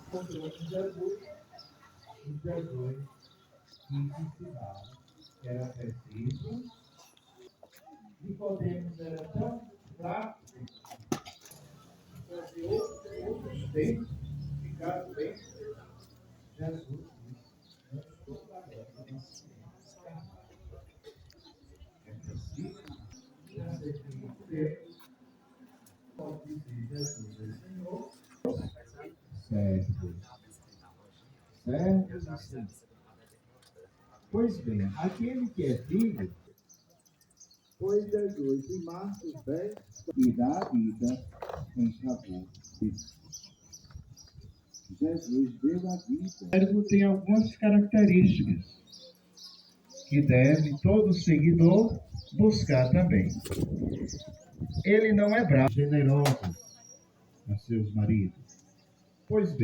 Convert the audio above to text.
encontrou com Jesus, e Jesus quis ensinar que era preciso. Nicodemos era tão fraco fazer outros textos ficaram bem. Jesus disse: não estou pagando uma ciência. É preciso trazer Deus. Pode dizer: Jesus é Senhor. Certo. Certo. Pois bem, aquele que é filho, pois Jesus em Marcos 10, e dá a vida em favor de Jesus deu a vida. O servo tem algumas características que deve todo seguidor buscar também. Ele não é bravo, generoso a seus maridos. Pois bem,